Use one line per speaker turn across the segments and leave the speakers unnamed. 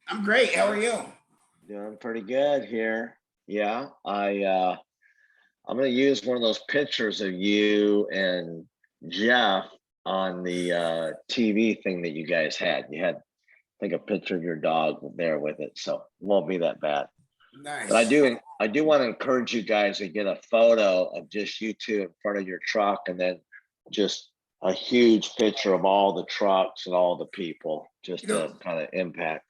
I'm great. How are you?
Doing pretty good here. Yeah, I'm gonna use one of those pictures of you and Jeff on the TV thing that you guys had. You had, I think, a picture of your dog there with it, so it won't be that bad. But I
Nice.
do want to encourage you guys to get a photo of just you two in front of your truck, and then just a huge picture of all the trucks and all the people, just
You know,
to kind of impact.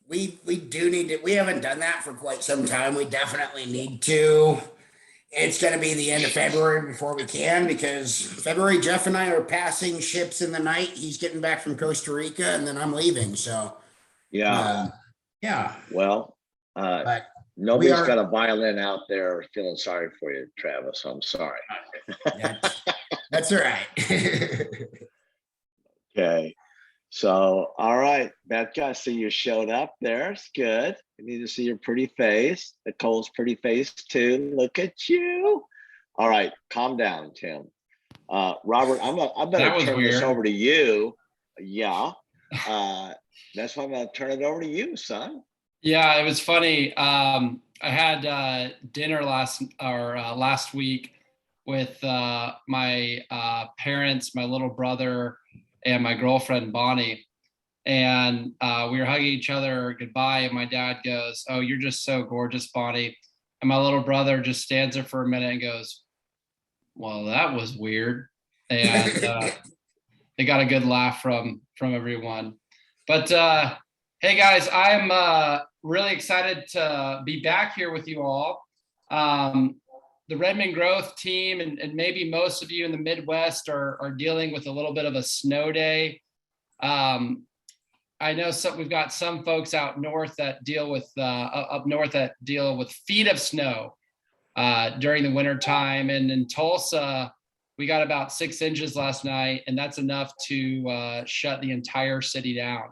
we do need to. We haven't done that for quite some time. We definitely need to. It's going to be the end of February before we can, because February Jeff and I are passing ships in the night. He's getting back from Costa Rica, and then I'm leaving. So,
Yeah.
yeah,
Well,
but we
nobody's got
are.
a violin out there feeling sorry for you, Travis. I'm sorry.
That's all right.
Okay. So, all right, Becca, I see you showed up there. It's good. I need to see your pretty face. Nicole's pretty face too. Look at you. All right, calm down, Tim. Robert, I better
That was
turn this
weird.
over to you. Yeah. That's why I'm gonna turn it over to you, son.
Yeah, it was funny. I had dinner last week with my parents, my little brother, and my girlfriend Bonnie, and we were hugging each other goodbye. And my dad goes, "Oh, you're just so gorgeous, Bonnie." And my little brother just stands there for a minute and goes, "Well, that was weird." And they got a good laugh from everyone. But hey guys, I'm really excited to be back here with you all. The Redmond Growth team, and maybe most of you in the Midwest are dealing with a little bit of a snow day. I know we've got some folks out north that deal with up north that deal with feet of snow during the winter time, and in Tulsa we got about 6 inches last night, and that's enough to shut the entire city down.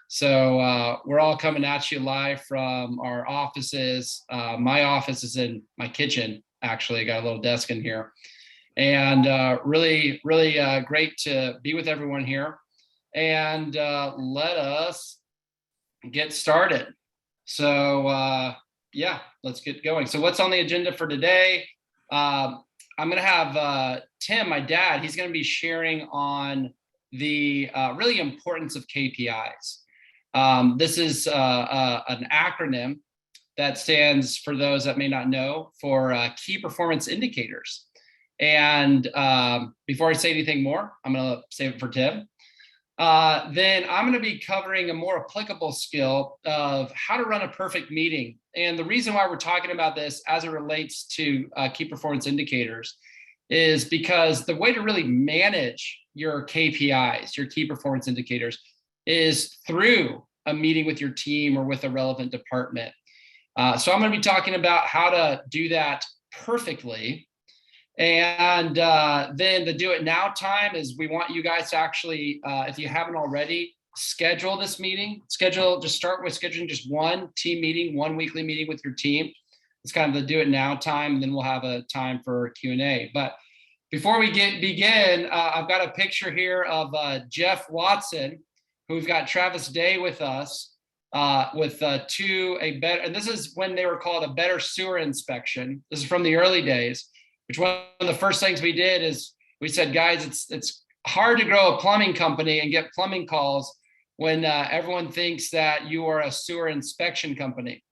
So we're all coming at you live from our offices. My office is in my kitchen, actually. I got a little desk in here. And really great to be with everyone here. And let us get started. So yeah, let's get going. So what's on the agenda for today? I'm going to have Tim, my dad, he's going to be sharing on the really importance of KPIs. This is an acronym that stands, for those that may not know, for key performance indicators. And before I say anything more, I'm going to save it for Tim. Then I'm going to be covering a more applicable skill of how to run a perfect meeting. And the reason why we're talking about this as it relates to key performance indicators is because the way to really manage your KPIs, your key performance indicators, is through a meeting with your team or with a relevant department. So I'm going to be talking about how to do that perfectly. And then the do it now time is we want you guys to actually, if you haven't already, schedule this meeting. Just start with scheduling just one team meeting, one weekly meeting with your team. It's kind of the do it now time, and then we'll have a time for Q&A. But before we begin, I've got a picture here of Jeff Watson, who we've got Travis Day with us with and this is when they were called a better sewer inspection. This is from the early days, which one of the first things we did is we said, guys, it's hard to grow a plumbing company and get plumbing calls when everyone thinks that you are a sewer inspection company.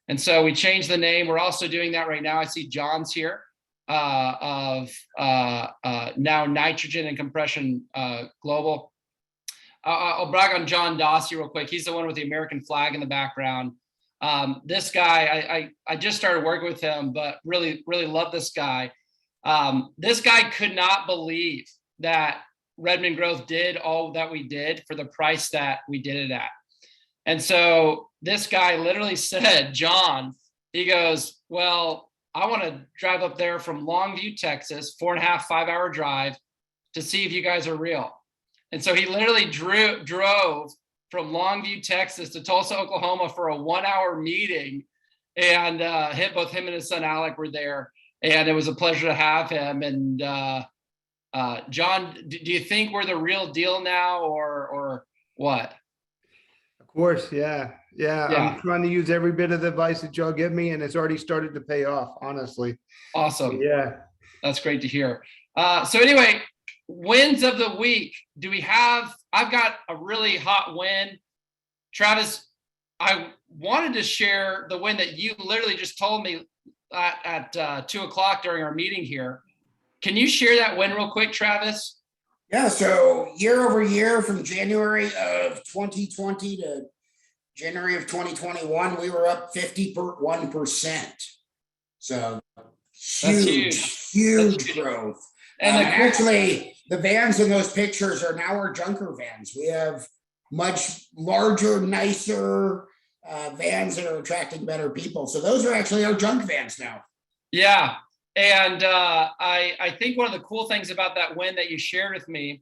And so we changed the name. We're also doing that right now. I see John's here of now Nitrogen and Compression Global. I'll brag on John Dossie real quick. He's the one with the American flag in the background. This guy, I just started working with him, but really love this guy. This guy could not believe that Redmond Growth did all that we did for the price that we did it at. And so this guy literally said, John, he goes, well, I want to drive up there from Longview, Texas, 4.5, 5 hour drive to see if you guys are real. And so he literally drove from Longview, Texas to Tulsa, Oklahoma for a 1 hour meeting. And both him and his son, Alec, were there. And it was a pleasure to have him. And John, do you think we're the real deal now or what?
course, yeah.
Yeah.
I'm trying to use every bit of the advice that y'all give me, and it's already started to pay off, honestly.
Awesome.
Yeah.
That's great to hear. So anyway, wins of the week. I've got a really hot win. Travis, I wanted to share the win that you literally just told me at 2:00 during our meeting here. Can you share that win real quick, Travis?
Yeah, so year over year from January of 2020 to January of 2021, we were up 51%. So
That's
huge growth.
And
And actually, the vans in those pictures are now our junker vans. We have much larger, nicer vans that are attracting better people. So those are actually our junk vans now.
yeah. And I think one of the cool things about that win that you shared with me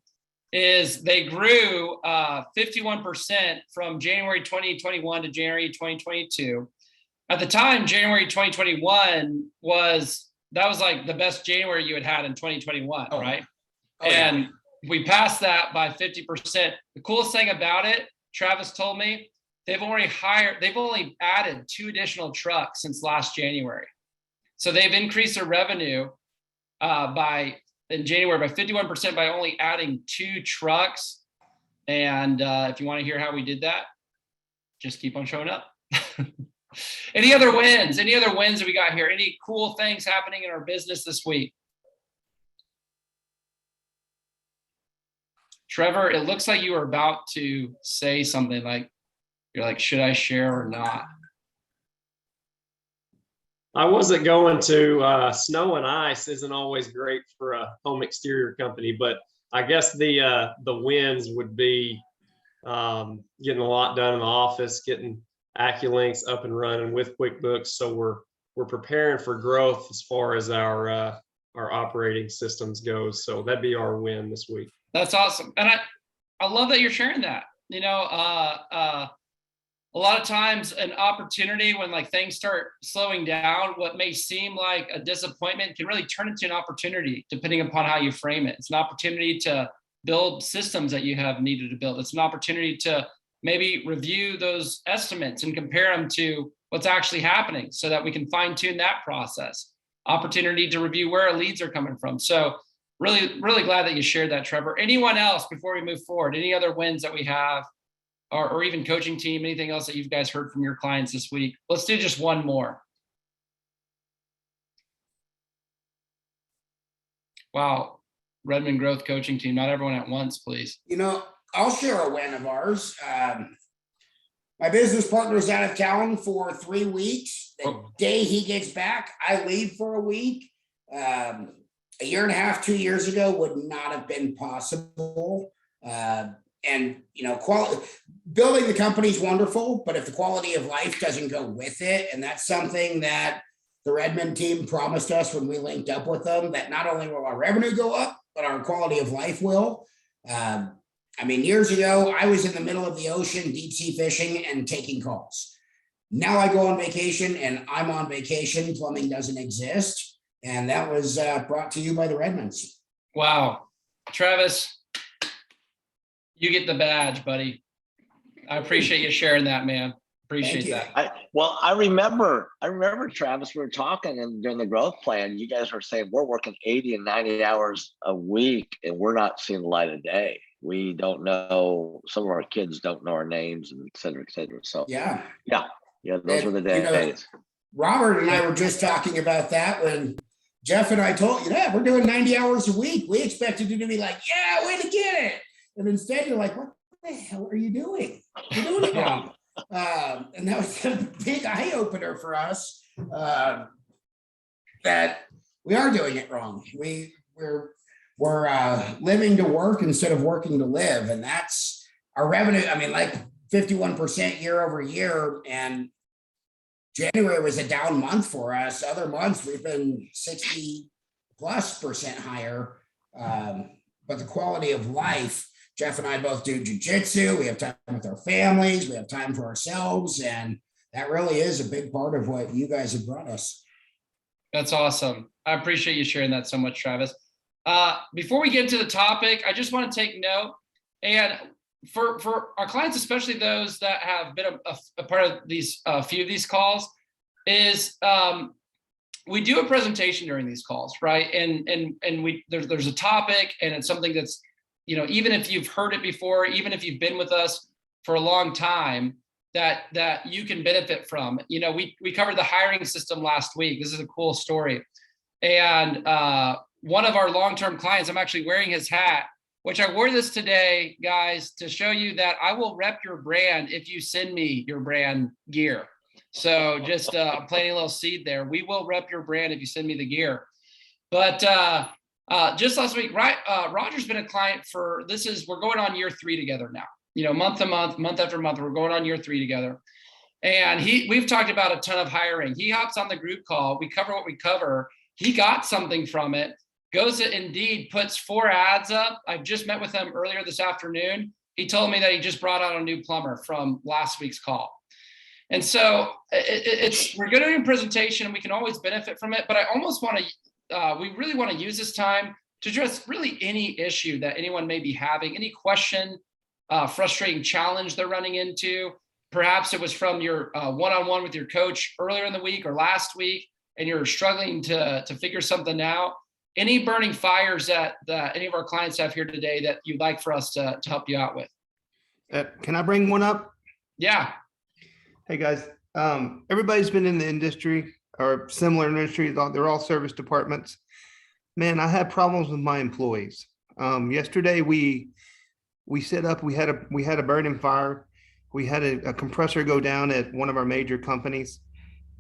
is they grew 51% from January 2021 to January 2022. At the time, January 2021 was like the best January you had in 2021, right? And we passed that by 50%. The coolest thing about it, Travis told me, they've only added 2 additional trucks since last January. So they've increased their revenue in January by 51% by only adding 2 trucks. And if you want to hear how we did that, just keep on showing up. Any other wins that we got here? Any cool things happening in our business this week? Trevor, it looks like you were about to say something like, you're like, should I share or not?
I wasn't going to. Snow and ice isn't always great for a home exterior company, but I guess the wins would be getting a lot done in the office, getting AccuLinks up and running with QuickBooks. So we're preparing for growth as far as our operating systems goes. So that'd be our win this week.
That's awesome, and I love that you're sharing that. You know, a lot of times an opportunity when like things start slowing down, what may seem like a disappointment can really turn into an opportunity depending upon how you frame it. It's an opportunity to build systems that you have needed to build. It's an opportunity to maybe review those estimates and compare them to what's actually happening so that we can fine tune that process. Opportunity to review where our leads are coming from. So really, really glad that you shared that, Trevor. Anyone else before we move forward? Any other wins that we have? Or even coaching team, anything else that you guys heard from your clients this week? Let's do just one more. Wow. Redmond Growth Coaching Team, not everyone at once, please.
You know, I'll share a win of ours. My business partner is out of town for 3 weeks. The day he gets back, I leave for a week. A year and a half, 2 years ago would not have been possible. And, you know, building the company is wonderful, but if the quality of life doesn't go with it, and that's something that the Redmond team promised us when we linked up with them, that not only will our revenue go up, but our quality of life will. I mean, years ago, I was in the middle of the ocean, deep sea fishing and taking calls. Now I go on vacation and I'm on vacation. Plumbing doesn't exist. And that was brought to you by the Redmonds.
Wow. Travis, you get the badge, buddy. I appreciate you sharing that, man. Appreciate that.
I remember, Travis, we were talking and during the growth plan, you guys were saying we're working 80 and 90 hours a week and we're not seeing the light of day. We don't know, some of our kids don't know our names and et cetera, et cetera. So yeah, those were the days.
Robert and I were just talking about that when Jeff and I told you, we're doing 90 hours a week. We expected you to be like, yeah, way to get it. And instead you're like, what the hell are you doing? You're doing it wrong. And that was a big eye opener for us, that we are doing it wrong. We're living to work instead of working to live. And that's our revenue. I mean, like 51% year over year. And January was a down month for us. Other months we've been 60+% higher. But the quality of life, Jeff and I both do jujitsu. We have time with our families. We have time for ourselves. And that really is a big part of what you guys have brought us.
That's awesome. I appreciate you sharing that so much, Travis. Before we get to the topic, I just want to take note. And for our clients, especially those that have been a part of these few of these calls, is we do a presentation during these calls, right? And there's a topic, and it's something that's, even if you've heard it before, even if you've been with us for a long time, that you can benefit from. We covered the hiring system last week. This is a cool story. And one of our long-term clients, I'm actually wearing his hat, which I wore this today, guys, to show you that I will rep your brand if you send me your brand gear. So just planting a little seed there. We will rep your brand if you send me the gear. But just last week, right? Roger's been a client we're going on year 3 together now. Month to month, month after month, we're going on year 3 together. And we've talked about a ton of hiring. He hops on the group call. We cover what we cover. He got something from it. Goes to Indeed, puts 4 ads up. I've just met with him earlier this afternoon. He told me that he just brought on a new plumber from last week's call. And so we're going to do a presentation, and we can always benefit from it. But I almost we really want to use this time to address really any issue that anyone may be having, any question, frustrating challenge they're running into. Perhaps it was from your one-on-one with your coach earlier in the week or last week, and you're struggling to figure something out. Any burning fires that any of our clients have here today that you'd like for us to help you out with?
Can I bring one up?
Yeah.
Hey guys, everybody's been in the industry or similar industry. They're all service departments. Man, I had problems with my employees. Yesterday we set up. We had a burning fire. We had a compressor go down at one of our major companies.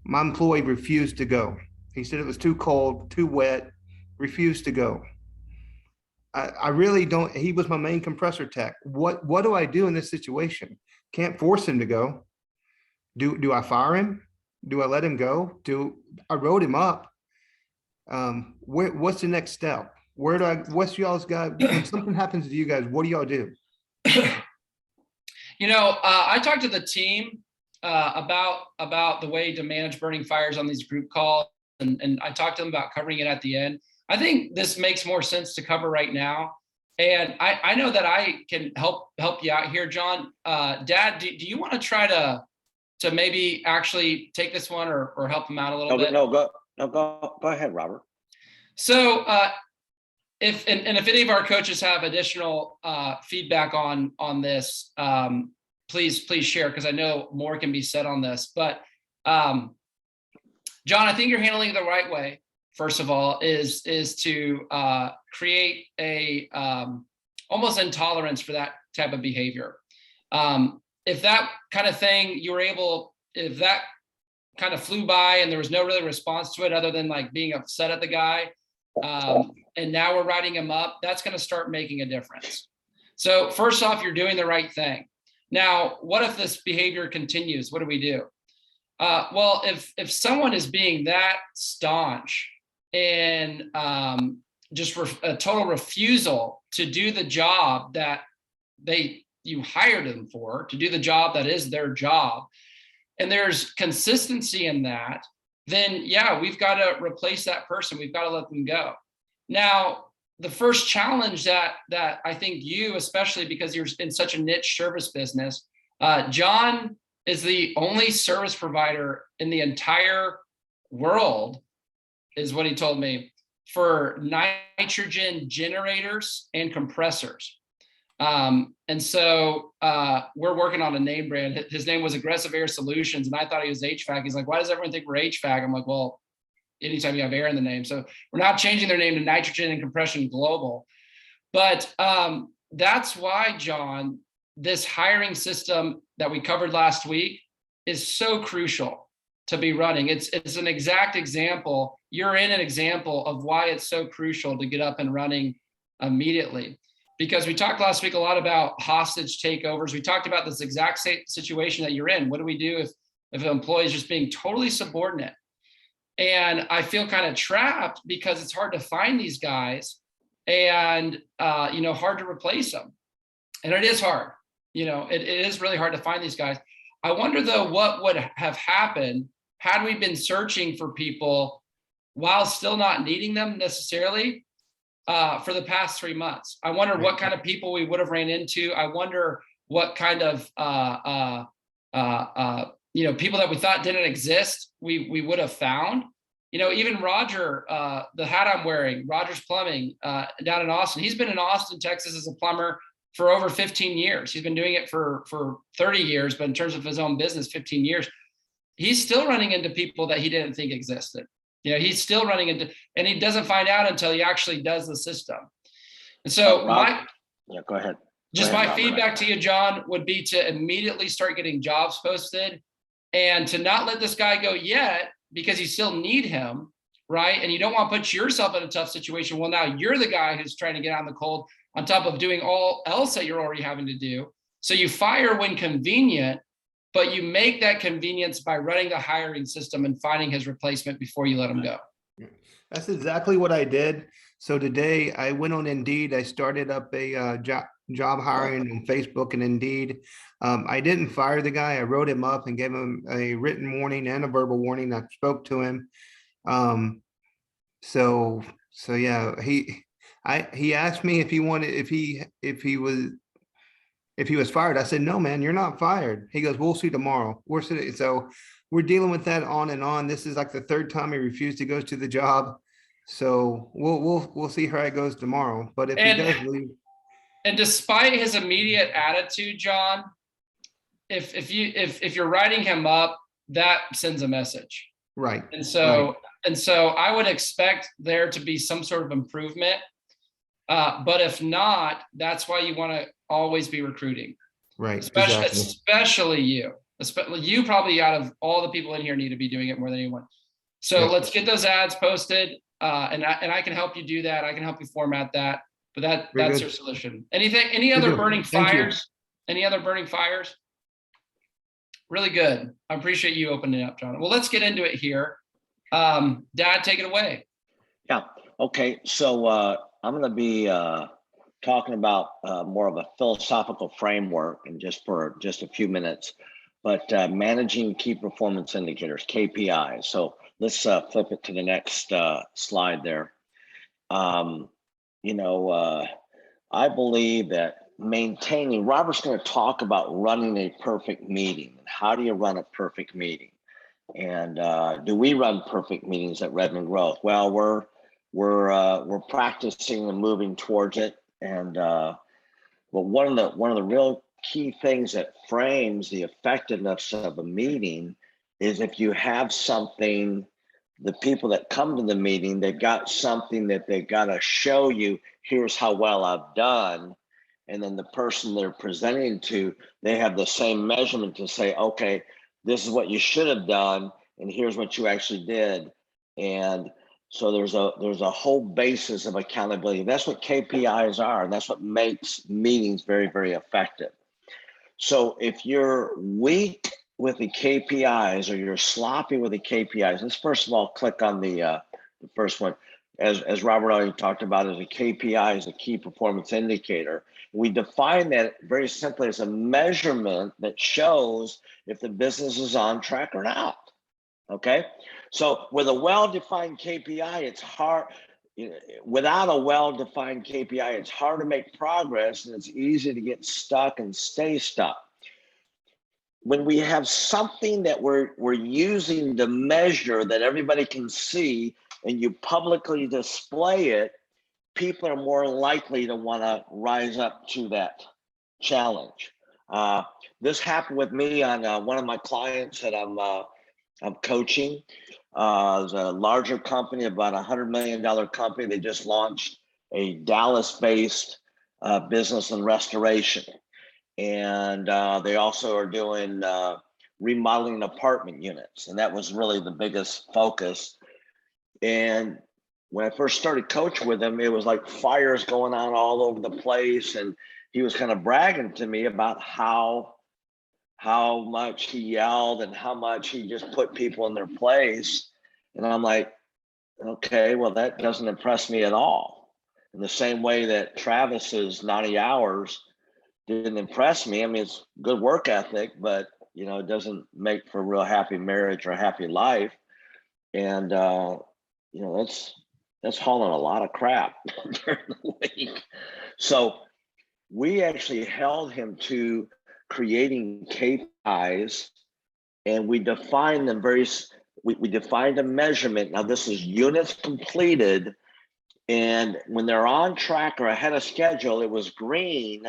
My employee refused to go. He said it was too cold, too wet. Refused to go. I really don't. He was my main compressor tech. What do I do in this situation? Can't force him to go. Do I fire him? Do I let him go? I wrote him up? What's the next step? What's y'all's guys? When something happens to you guys, what do y'all do?
I talked to the team about the way to manage burning fires on these group calls, and I talked to them about covering it at the end. I think this makes more sense to cover right now. And I know that I can help you out here, John. Dad, do you want to try to maybe actually take this one or help him out a little bit?
Go ahead, Robert.
So if any of our coaches have additional feedback on this, please share, because I know more can be said on this. But John, I think you're handling it the right way. First of all, is to create a almost intolerance for that type of behavior. If that kind of thing if that kind of flew by and there was no really response to it other than like being upset at the guy, and now we're writing him up, that's going to start making a difference. So first off, you're doing the right thing. Now, what if this behavior continues? What do we do? Well, if someone is being that staunch and just a total refusal to do the job that you hired them for, to do the job that is their job, and there's consistency in that, then yeah, we've got to replace that person. We've got to let them go. Now, the first challenge that I think you, especially because you're in such a niche service business, John is the only service provider in the entire world, is what he told me, for nitrogen generators and compressors. And so we're working on a name brand. His name was Aggressive Air Solutions, and I thought he was HVAC. He's like, why does everyone think we're HVAC? I'm like, well, anytime you have air in the name. So we're not changing their name to Nitrogen and Compression Global. But that's why, John, this hiring system that we covered last week is so crucial to be running. It's an exact example. You're in an example of why it's so crucial to get up and running immediately. Because we talked last week a lot about hostage takeovers. We talked about this exact same situation that you're in. What do we do if an employee is just being totally subordinate? And I feel kind of trapped because it's hard to find these guys and, hard to replace them. And it is hard. It is really hard to find these guys. I wonder, though, what would have happened had we been searching for people while still not needing them necessarily for the past 3 months. I wonder what kind of people we would have ran into. I wonder what kind of people that we thought didn't exist, we would have found. Even Roger, the hat I'm wearing, Rogers Plumbing, down in Austin. He's been in Austin, Texas as a plumber for over 15 years. He's been doing it for 30 years, but in terms of his own business, 15 years. He's still running into people that he didn't think existed. He's still running into, and he doesn't find out until he actually does the system. And so
go ahead.
My feedback to you, John, would be to immediately start getting jobs posted and to not let this guy go yet, because you still need him, right? And you don't want to put yourself in a tough situation. Well, now you're the guy who's trying to get out in the cold on top of doing all else that you're already having to do. So you fire when convenient, but you make that convenience by running the hiring system and finding his replacement before you let him go.
That's exactly what I did. So today I went on Indeed. I started up a job hiring on Facebook and Indeed. I didn't fire the guy. I wrote him up and gave him a written warning and a verbal warning. I spoke to him. So yeah, he asked me if he was fired. I said, no, man, you're not fired. He goes, we'll see tomorrow. So we're dealing with that on and on. This is like the third time he refused to go to the job. So we'll see how it goes tomorrow. But if he does leave.
And despite his immediate attitude, John, if you're writing him up, that sends a message.
Right.
And so I would expect there to be some sort of improvement. But if not, that's why you want to always be recruiting.
Right.
Especially you. You probably, out of all the people in here, need to be doing it more than anyone. So let's get those ads posted. And I can help you do that. I can help you format that. But that's your solution. Any other burning fires? Any other burning fires? Really good. I appreciate you opening up, John. Well, let's get into it here. Dad, take it away.
Yeah. Okay. So I'm going to be talking about more of a philosophical framework, and just a few minutes, but managing key performance indicators, KPIs. So let's flip it to the next slide there. I believe that Robert's going to talk about running a perfect meeting. How do you run a perfect meeting? And do we run perfect meetings at Redmond Growth? Well, we're practicing and moving towards it. And but one of the real key things that frames the effectiveness of a meeting is if you have something. The people that come to the meeting, they've got something that they've got to show you. Here's how well I've done. And then the person they're presenting to, they have the same measurement to say, okay, this is what you should have done, and here's what you actually did. And so there's a whole basis of accountability. That's what KPIs are, and that's what makes meetings very, very effective. So if you're weak with the KPIs, or you're sloppy with the KPIs, let's first of all click on the first one. As Robert already talked about, as a KPI is a key performance indicator. We define that very simply as a measurement that shows if the business is on track or not. Okay, so with a well-defined KPI, it's hard. Without a well-defined KPI, it's hard to make progress, and it's easy to get stuck and stay stuck. When we have something that we're using to measure that everybody can see, and you publicly display it, people are more likely to want to rise up to that challenge. This happened with me on one of my clients that I'm coaching. It was a larger company, about $100 million company. They just launched a Dallas-based business and restoration. And they also are doing remodeling apartment units. And that was really the biggest focus. And when I first started coaching with him, it was like fires going on all over the place. And he was kind of bragging to me about how much he yelled and how much he just put people in their place. And I'm like, okay, well, that doesn't impress me at all. In the same way that Travis's 90 hours didn't impress me. I mean, it's good work ethic, but it doesn't make for a real happy marriage or a happy life. And that's hauling a lot of crap during the week. So we actually held him to creating KPIs, and we defined them we defined a measurement. Now this is units completed, and when they're on track or ahead of schedule, it was green.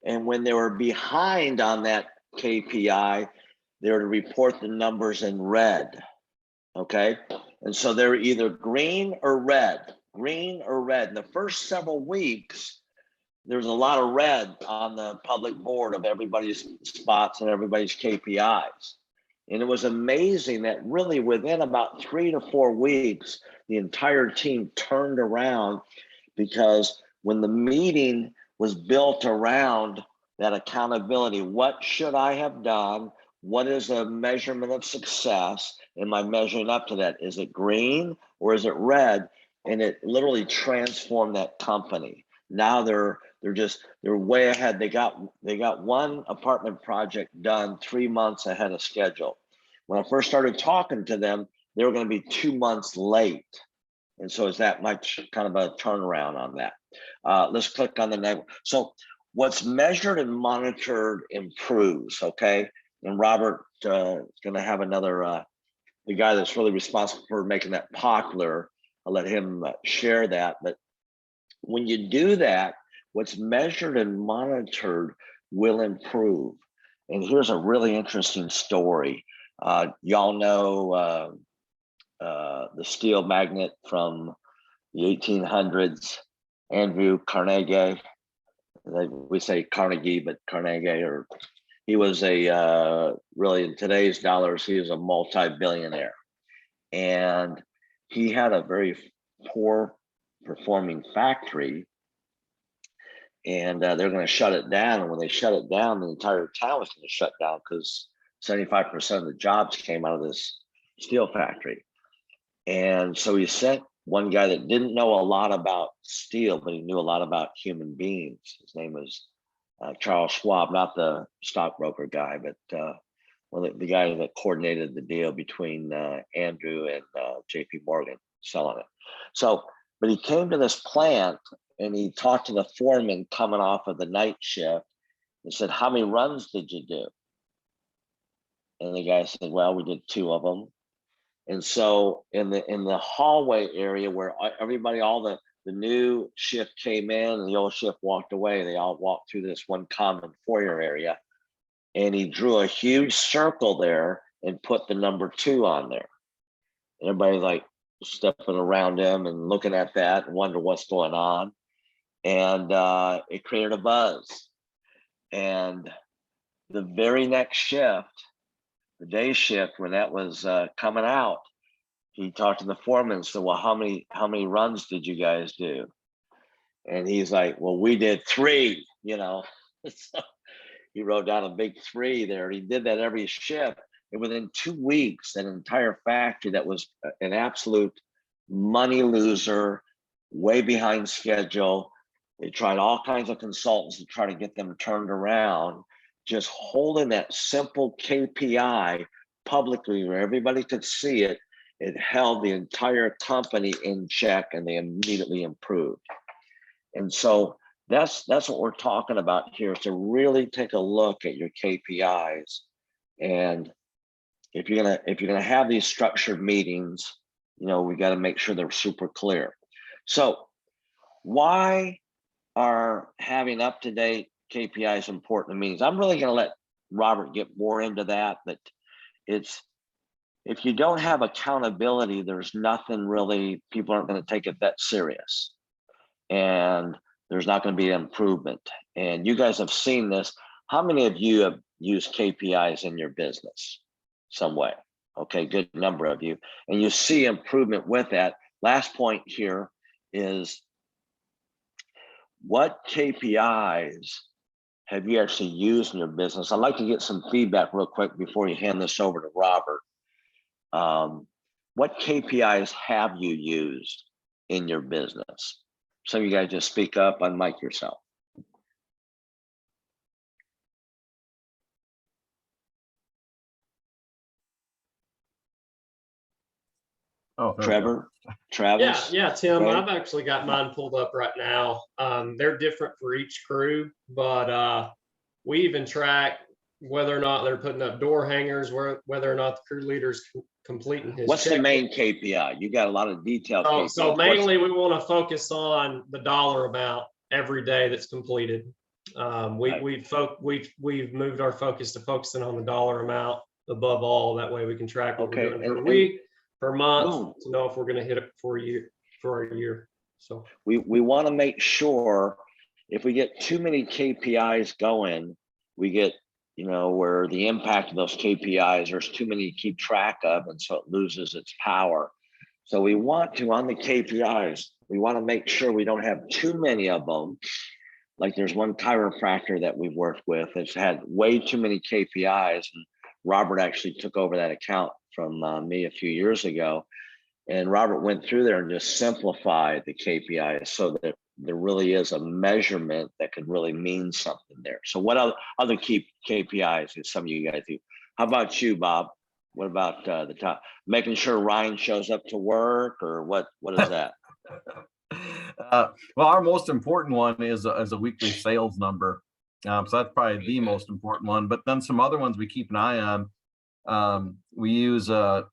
And when they were behind on that KPI, they were to report the numbers in red. Okay. And so they're either green or red. In the first several weeks, there was a lot of red on the public board of everybody's spots and everybody's KPIs. And it was amazing that really within about 3 to 4 weeks, the entire team turned around, because when the meeting was built around that accountability, what should I have done? What is a measurement of success? Am I measuring up to that? Is it green or is it red? And it literally transformed that company. Now they're way ahead. They got one apartment project done 3 months ahead of schedule. When I first started talking to them, they were going to be 2 months late. And so it's that much kind of a turnaround on that. Let's click on the next. So what's measured and monitored improves, okay? And Robert is going to have another, the guy that's really responsible for making that popular. I'll let him share that. But when you do that, what's measured and monitored will improve. And here's a really interesting story. Y'all know the steel magnate from the 1800s, Andrew Carnegie. We say Carnegie, but Carnegie, or he was a really, in today's dollars, he was a multi-billionaire. And he had a very poor performing factory, and they're going to shut it down. And when they shut it down, the entire town was going to shut down, because 75% of the jobs came out of this steel factory. And so he sent one guy that didn't know a lot about steel, but he knew a lot about human beings. His name was Charles Schwab, not the stockbroker guy, but the guy that coordinated the deal between Andrew and JP Morgan selling it. So, but he came to this plant and he talked to the foreman coming off of the night shift and said, "How many runs did you do?" And the guy said, "Well, we did 2 of them." And so in the hallway area where everybody, all the new shift came in and the old shift walked away, they all walked through this one common foyer area. And he drew a huge circle there and put the number 2 on there. And everybody like stepping around him and looking at that and wonder what's going on. And it created a buzz. And the very next shift, the day shift, when that was coming out, he talked to the foreman and said, "Well, how many runs did you guys do?" And he's like, "Well, we did 3, you know." So he wrote down a big 3 there. He did that every shift. And within 2 weeks, that entire factory that was an absolute money loser, way behind schedule. They tried all kinds of consultants to try to get them turned around. Just holding that simple KPI publicly where everybody could see it, it held the entire company in check, and they immediately improved. And so that's what we're talking about here, to really take a look at your KPIs. And if you're gonna have these structured meetings, you know, we got to make sure they're super clear. So why are having up-to-date KPIs important in meetings? I'm really going to let Robert get more into that, but if you don't have accountability, there's nothing really, people aren't going to take it that serious, and there's not going to be improvement. And you guys have seen this. How many of you have used KPIs in your business some way? Okay, good number of you. And you see improvement with that. Last point here is, what KPIs have you actually used in your business? I'd like to get some feedback real quick before you hand this over to Robert. What KPIs have you used in your business? Some of you guys just speak up, unmic yourself.
Oh, there we go.
Trevor, Travis?
Yeah, Tim,
Ray?
I've actually got mine pulled up right now. They're different for each crew, but we even track whether or not they're putting up door hangers, whether or not the crew leader's completing his
What's the
check.
main KPI? You got a lot of detailed
So,
KPIs.
so mainly we want to focus on the dollar amount every day that's completed. We've moved our focus to focusing on the dollar amount above all. That way we can track what
Okay,
we're doing per
and-
week, per month,
Boom.
to know if we're going to hit it for a year. So
We want to make sure if we get too many KPIs going, we get, where the impact of those KPIs, there's too many to keep track of, and so it loses its power. So we want to, on the KPIs, we want to make sure we don't have too many of them. Like there's one chiropractor that we've worked with that's had way too many KPIs, and Robert actually took over that account from me a few years ago. And Robert went through there and just simplified the KPIs so that there really is a measurement that could really mean something there. So what other key KPIs do some of you guys do? How about you, Bob? What about the top? Making sure Ryan shows up to work, or what is that?
Well, our most important one is a weekly sales number. So that's probably the most important one. But then some other ones we keep an eye on. We use a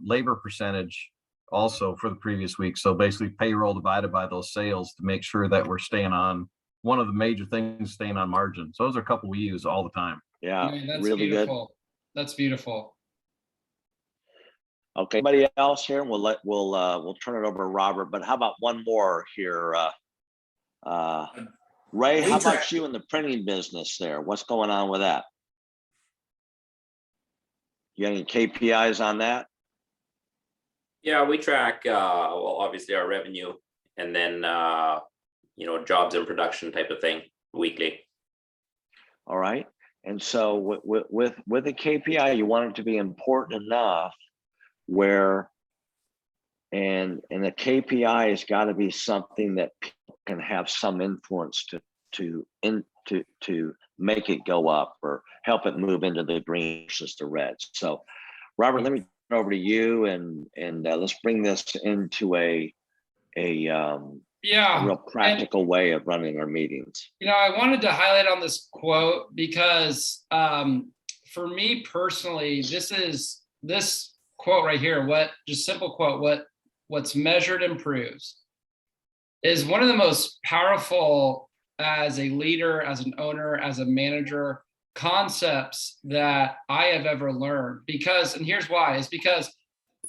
labor percentage also for the previous week. So basically payroll divided by those sales to make sure that we're staying on. One of the major things, staying on margin. So those are a couple we use all the time.
Yeah,
That's
really
beautiful. That's beautiful.
Okay, anybody else here? We'll turn it over to Robert. But how about one more here? Ray, how about you in the printing business there? What's going on with that? You got any KPIs on that?
Yeah, we track, well, obviously our revenue, and then, jobs in production type of thing weekly.
All right. And so with a KPI, you want it to be important enough where, and the KPI has got to be something that people can have some influence to make it go up or help it move into the green versus the red. So, Robert, let me turn it over to you, and let's bring this into a real practical way of running our meetings.
I wanted to highlight on this quote because for me personally, this quote right here, simple quote, what's measured improves, is one of the most powerful as a leader, as an owner, as a manager, concepts that I have ever learned. Because, and here's why, is because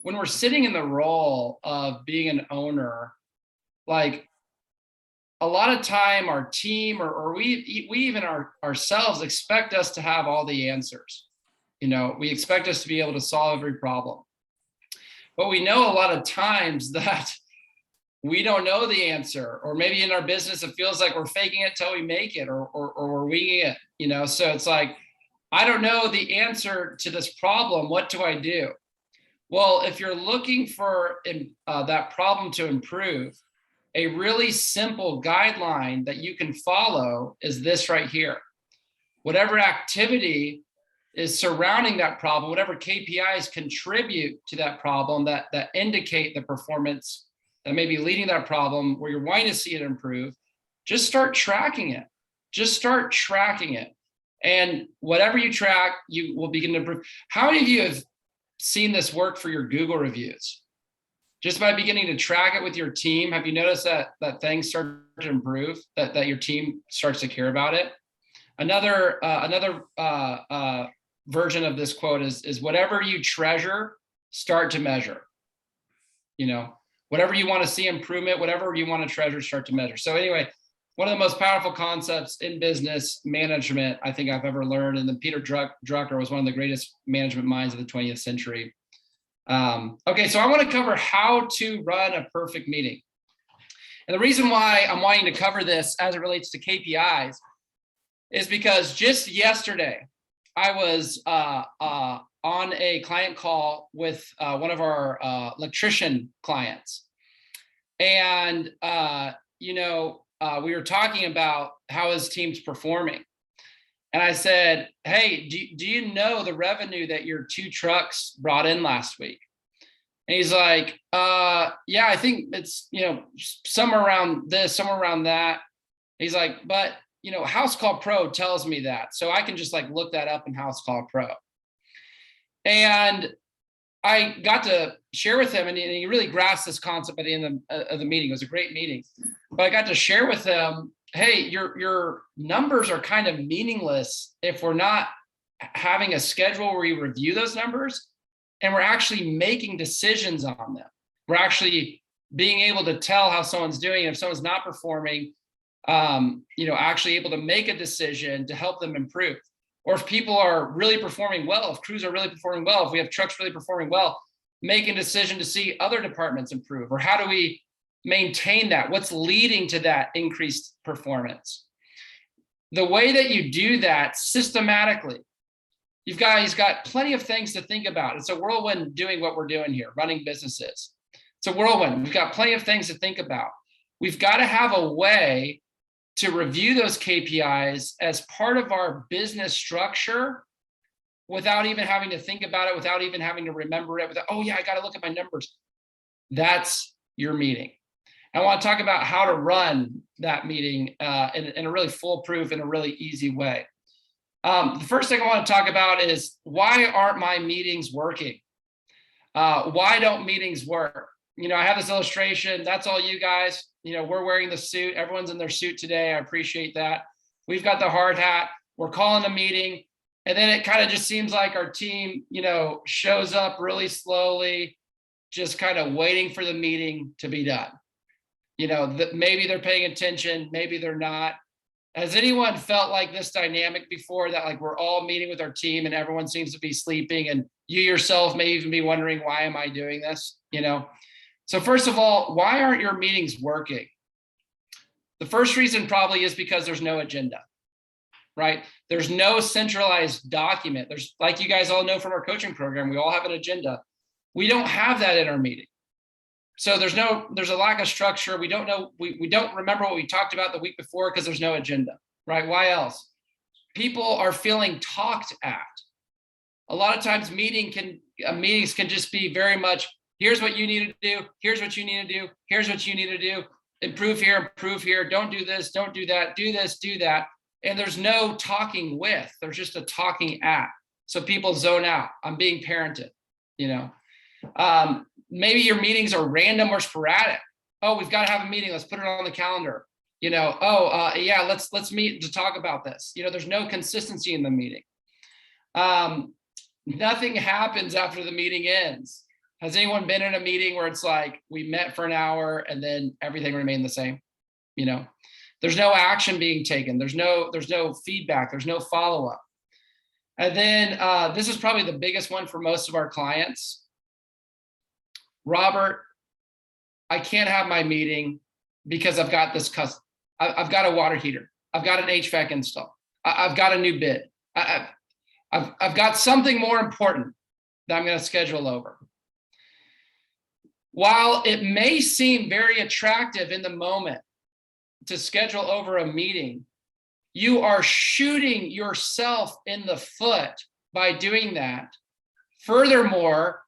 when we're sitting in the role of being an owner, like a lot of time our team or we even ourselves expect us to have all the answers. We expect us to be able to solve every problem. But we know a lot of times that we don't know the answer, or maybe in our business, it feels like we're faking it till we make it, or we're winging it, so it's like, I don't know the answer to this problem. What do I do? Well, if you're looking for that problem to improve, a really simple guideline that you can follow is this right here. Whatever activity is surrounding that problem, whatever KPIs contribute to that problem that indicate the performance that may be leading that problem where you're wanting to see it improve, just start tracking it. Just start tracking it. And whatever you track, you will begin to improve. How many of you have seen this work for your Google reviews? Just by beginning to track it with your team, have you noticed that things start to improve, that your team starts to care about it? Another version of this quote is whatever you treasure, start to measure. Whatever you want to see improvement, whatever you want to treasure, start to measure. So anyway, one of the most powerful concepts in business management I think I've ever learned, and then Peter Drucker was one of the greatest management minds of the 20th century. Okay, so I want to cover how to run a perfect meeting. And the reason why I'm wanting to cover this as it relates to KPIs is because just yesterday, I was on a client call with one of our electrician clients. And, we were talking about how his team's performing. And I said, hey, do you know the revenue that your 2 trucks brought in last week? And he's like, yeah, I think it's, somewhere around this, somewhere around that. He's like, but, House Call Pro tells me that. So I can just like look that up in House Call Pro. And I got to share with him, and he really grasped this concept at the end of the meeting. It was a great meeting. But I got to share with him, hey, your numbers are kind of meaningless if we're not having a schedule where we review those numbers and we're actually making decisions on them. We're actually being able to tell how someone's doing. And if someone's not performing, actually able to make a decision to help them improve. Or if people are really performing well, if crews are really performing well, if we have trucks really performing well, making a decision to see other departments improve, or how do we maintain that? What's leading to that increased performance? The way that you do that systematically, you've got plenty of things to think about. It's a whirlwind doing what we're doing here, running businesses. It's a whirlwind. We've got plenty of things to think about. We've got to have a way to review those KPIs as part of our business structure without even having to think about it, without even having to remember it, oh yeah, I got to look at my numbers. That's your meeting. I want to talk about how to run that meeting in a really foolproof and a really easy way. The first thing I want to talk about is, why aren't my meetings working? Why don't meetings work? I have this illustration. That's all you guys. We're wearing the suit. Everyone's in their suit today. I appreciate that. We've got the hard hat. We're calling a meeting. And then it kind of just seems like our team, shows up really slowly, just kind of waiting for the meeting to be done. Maybe they're paying attention, maybe they're not. Has anyone felt like this dynamic before, that like we're all meeting with our team and everyone seems to be sleeping, and you yourself may even be wondering, why am I doing this? So first of all, why aren't your meetings working? The first reason probably is because there's no agenda, right? There's no centralized document. There's, like you guys all know from our coaching program, we all have an agenda. We don't have that in our meeting. So there's a lack of structure. We don't know, we don't remember what we talked about the week before because there's no agenda, right? Why else? People are feeling talked at. A lot of times meetings can just be very much, here's what you need to do, here's what you need to do, here's what you need to do, improve here, don't do this, don't do that, do this, do that. And there's no talking with, there's just a talking at. So people zone out. I'm being parented, maybe your meetings are random or sporadic. Oh, we've got to have a meeting. Let's put it on the calendar. Yeah, let's meet to talk about this. There's no consistency in the meeting. Nothing happens after the meeting ends. Has anyone been in a meeting where it's like, we met for an hour and then everything remained the same? There's no action being taken. There's no feedback. There's no follow-up. And then this is probably the biggest one for most of our clients. Robert, I can't have my meeting because I've got this I've got a water heater. I've got an HVAC install. I've got a new bid. I've got something more important that I'm going to schedule over. While it may seem very attractive in the moment to schedule over a meeting, you are shooting yourself in the foot by doing that. Furthermore,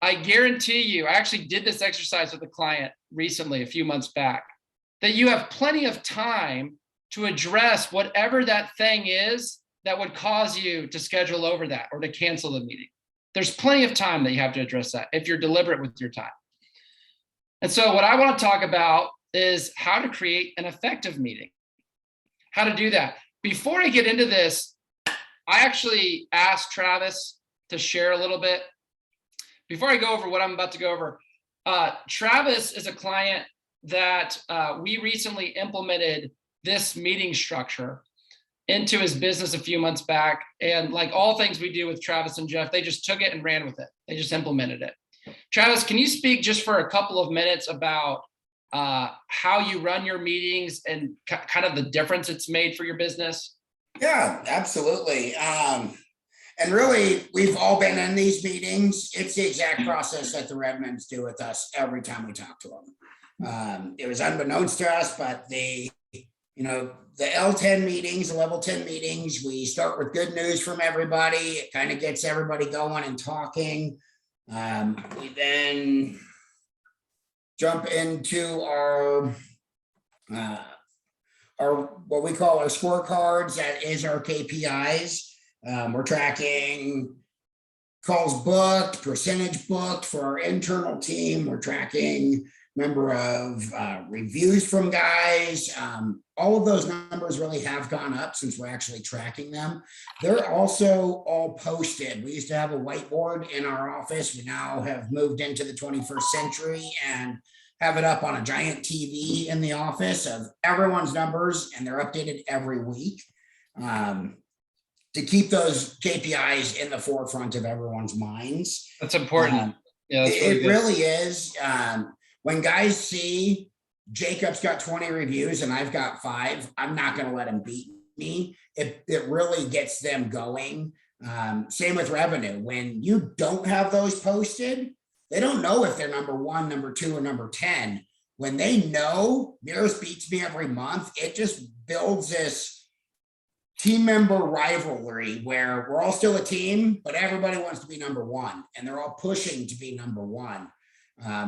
I guarantee you, I actually did this exercise with a client recently, a few months back, that you have plenty of time to address whatever that thing is that would cause you to schedule over that or to cancel the meeting. There's plenty of time that you have to address that if you're deliberate with your time. And so what I want to talk about is how to create an effective meeting, how to do that. Before I get into this, I actually asked Travis to share a little bit. Before I go over what I'm about to go over, Travis is a client that we recently implemented this meeting structure into his business a few months back. And like all things we do with Travis and Jeff, they just took it and ran with it. They just implemented it. Travis, can you speak just for a couple of minutes about how you run your meetings and kind of the difference it's made for your business?
Yeah, absolutely. And really, we've all been in these meetings. It's the exact process that the Redmonds do with us every time we talk to them. It was unbeknownst to us, but the L10 meetings, the level 10 meetings, we start with good news from everybody. It kind of gets everybody going and talking. We then jump into our what we call our scorecards. That is our KPIs. We're tracking calls booked, percentage booked for our internal team. We're tracking number of reviews from guys. All of those numbers really have gone up since we're actually tracking them. They're also all posted. We used to have a whiteboard in our office. We now have moved into the 21st century and have it up on a giant TV in the office of everyone's numbers, and they're updated every week to keep those KPIs in the forefront of everyone's minds.
That's important. Yeah, that's
it really is. When guys see Jacob's got 20 reviews and I've got 5, I'm not going to let him beat me. It really gets them going. Same with revenue. When you don't have those posted, they don't know if they're number 1, number 2, or number 10. When they know Mirrors beats me every month, it just builds this team member rivalry where we're all still a team, but everybody wants to be number 1 and they're all pushing to be number 1.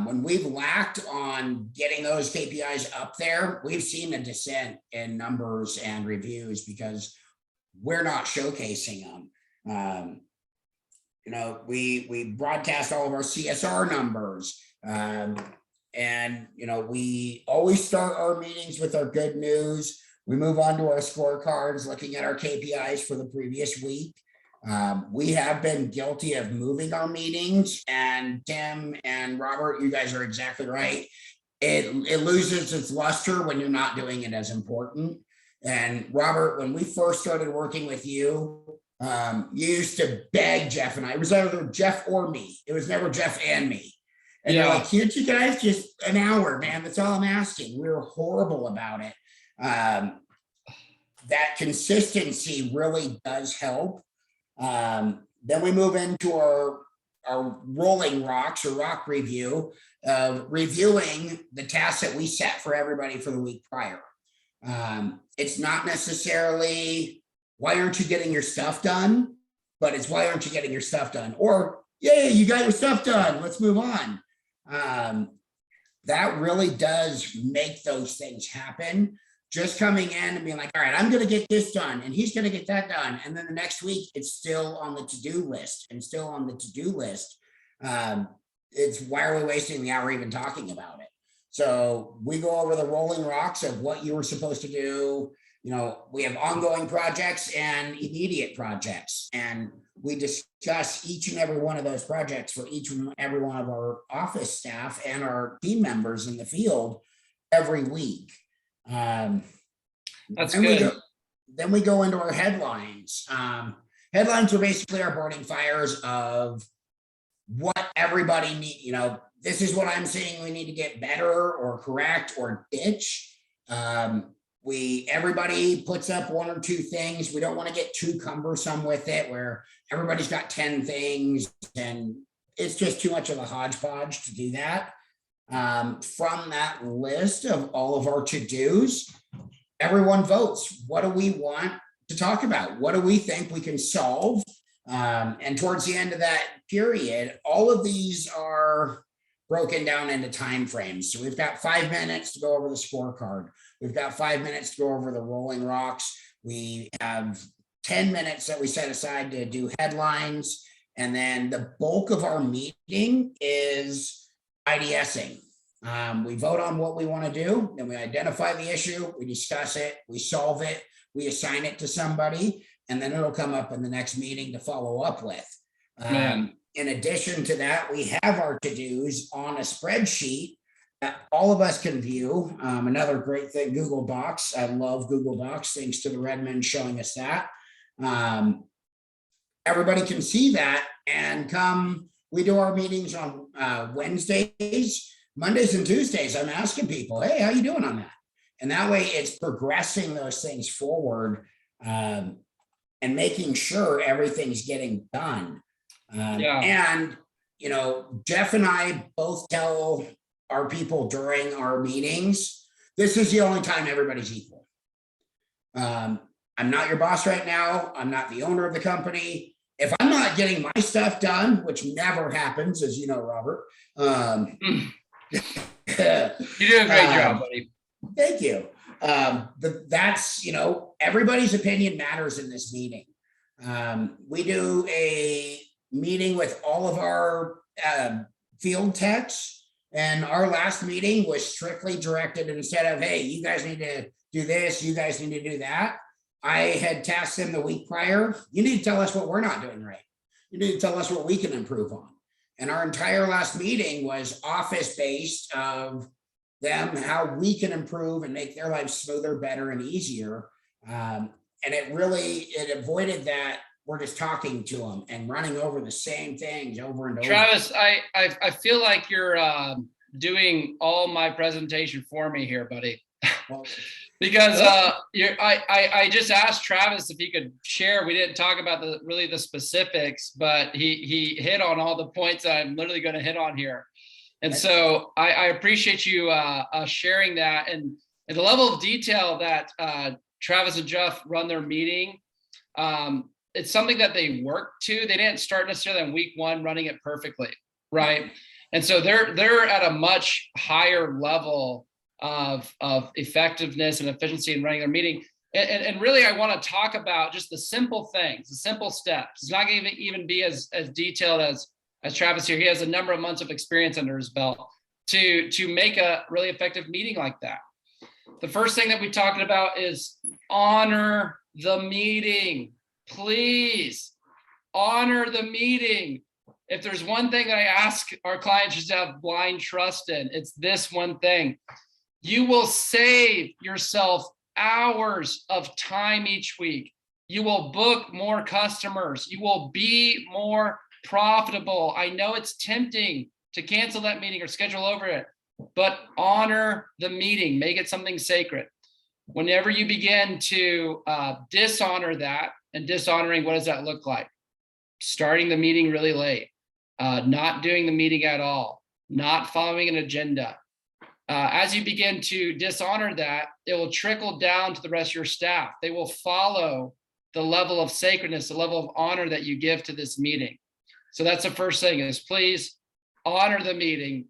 When we've lacked on getting those KPIs up there, we've seen a descent in numbers and reviews because we're not showcasing them. We broadcast all of our CSR numbers. And we always start our meetings with our good news. We move on to our scorecards, looking at our KPIs for the previous week. We have been guilty of moving our meetings, and Tim and Robert, you guys are exactly right. It loses its luster when you're not doing it as important. And Robert, when we first started working with you, you used to beg Jeff and I. It was either Jeff or me. It was never Jeff and me. And you're like, can't you guys just an hour, man? That's all I'm asking. We were horrible about it. That consistency really does help. Then we move into our rolling rocks or rock review, reviewing the tasks that we set for everybody for the week prior. It's not necessarily why aren't you getting your stuff done, but it's why aren't you getting your stuff done? Or, yay, you got your stuff done. Let's move on. That really does make those things happen. Just coming in and being like, all right, I'm going to get this done and he's going to get that done. And then the next week it's still on the to-do list and still on the to-do list. It's why are we wasting the hour even talking about it? So we go over the rolling rocks of what you were supposed to do. We have ongoing projects and immediate projects, and we discuss each and every one of those projects for each and every one of our office staff and our team members in the field every week.
That's good.
Then we go into our headlines. Headlines are basically our burning fires of what everybody needs. This is what I'm saying we need to get better or correct or ditch. Everybody puts up 1 or 2 things. We don't want to get too cumbersome with it where everybody's got 10 things and it's just too much of a hodgepodge to do that. From that list of all of our to-dos, everyone votes. What do we want to talk about? What do we think we can solve? And towards the end of that period, all of these are broken down into time frames. So we've got 5 minutes to go over the scorecard. We've got 5 minutes to go over the rolling rocks. We have 10 minutes that we set aside to do headlines. And then the bulk of our meeting is IDSing. We vote on what we want to do, then we identify the issue, we discuss it, we solve it, we assign it to somebody, and then it'll come up in the next meeting to follow up with. In addition to that, we have our to-dos on a spreadsheet that all of us can view. Another great thing, Google Docs. I love Google Docs, thanks to the Redmond showing us that. Everybody can see that, and we do our meetings on Wednesdays, Mondays and Tuesdays. I'm asking people, hey, how you doing on that? And that way it's progressing those things forward and making sure everything's getting done. And, Jeff and I both tell our people during our meetings, this is the only time everybody's equal. I'm not your boss right now. I'm not the owner of the company. If I'm not not getting my stuff done, which never happens, as you know, Robert.
You do a great job, buddy.
Thank you. That's, everybody's opinion matters in this meeting. We do a meeting with all of our field techs, and our last meeting was strictly directed, instead of, hey, you guys need to do this, you guys need to do that. I had tasked them the week prior. You need to tell us what we're not doing right. You need to tell us what we can improve on. And our entire last meeting was office-based of them, how we can improve and make their lives smoother, better, and easier. And it avoided that we're just talking to them and running over the same things over and over.
Travis, I feel like you're doing all my presentation for me here, buddy.
Well,
Because I just asked Travis if he could share. We didn't talk about the specifics, but he hit on all the points that I'm literally going to hit on here. And so I appreciate you sharing that, and the level of detail that Travis and Jeff run their meeting. It's something that they work to. They didn't start necessarily on week one running it perfectly, right? And so they're at a much higher level of effectiveness and efficiency in running their meeting. And really, I want to talk about just the simple things, the simple steps. It's not going to even be as detailed as Travis here. He has a number of months of experience under his belt to make a really effective meeting like that. The first thing that we talked about is honor the meeting. Please honor the meeting. If there's one thing that I ask our clients just to have blind trust in, it's this one thing. You will save yourself hours of time each week. You will book more customers. You will be more profitable. I know it's tempting to cancel that meeting or schedule over it, but honor the meeting. Make it something sacred. Whenever you begin to dishonor that, and dishonoring, what does that look like? Starting the meeting really late, not doing the meeting at all, not following an agenda. As you begin to dishonor that, it will trickle down to the rest of your staff. They will follow the level of sacredness, the level of honor that you give to this meeting. So that's the first thing, is please honor the meeting.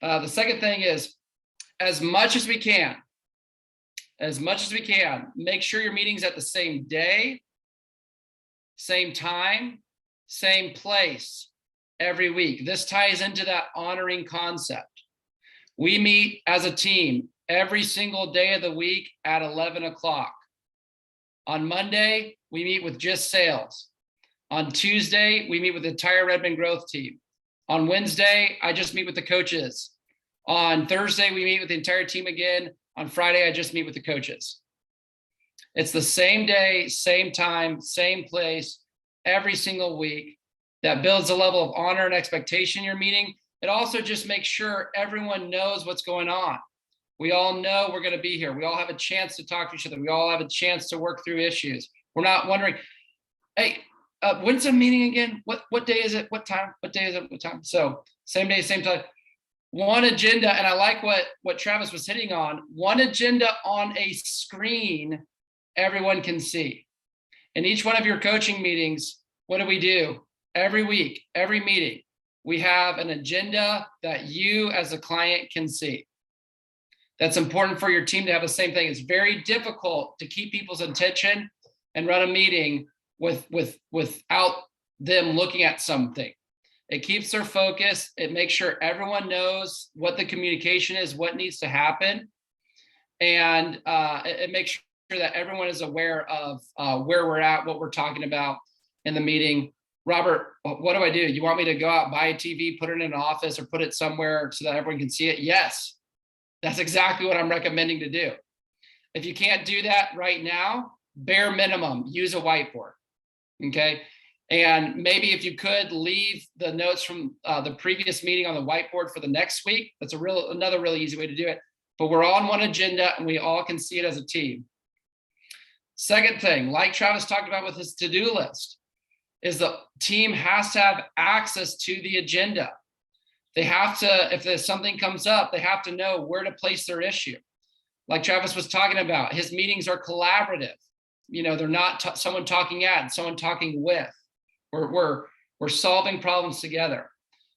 The second thing is, as much as we can, make sure your meeting's at the same day, same time, same place every week. This ties into that honoring concept. We meet as a team every single day of the week at 11 o'clock. On Monday, we meet with just sales. On Tuesday, we meet with the entire Redmond growth team. On Wednesday, I just meet with the coaches. On Thursday, we meet with the entire team again. On Friday, I just meet with the coaches. It's the same day, same time, same place, every single week. That builds a level of honor and expectation in your meeting. It also just makes sure everyone knows what's going on. We all know we're going to be here. We all have a chance to talk to each other. We all have a chance to work through issues. We're not wondering, hey, when's the meeting again? What day is it? What time? What day is it? What time? So same day, same time. One agenda, and I like what Travis was hitting on. One agenda on a screen everyone can see. In each one of your coaching meetings, what do? Every week, every meeting, we have an agenda that you as a client can see. That's important for your team to have the same thing. It's very difficult to keep people's attention and run a meeting without them looking at something. It keeps their focus. It makes sure everyone knows what the communication is, what needs to happen. And it makes sure that everyone is aware of where we're at, what we're talking about in the meeting. Robert, what do? You want me to go out, buy a TV, put it in an office, or put it somewhere so that everyone can see it? Yes, that's exactly what I'm recommending to do. If you can't do that right now, bare minimum, use a whiteboard, okay? And maybe if you could leave the notes from the previous meeting on the whiteboard for the next week, that's another really easy way to do it. But we're on one agenda and we all can see it as a team. Second thing, like Travis talked about with his to-do list, is the team has to have access to the agenda. They have to, if there's something comes up, they have to know where to place their issue. Like Travis was talking about, his meetings are collaborative. They're not someone talking at, someone talking with. We're solving problems together.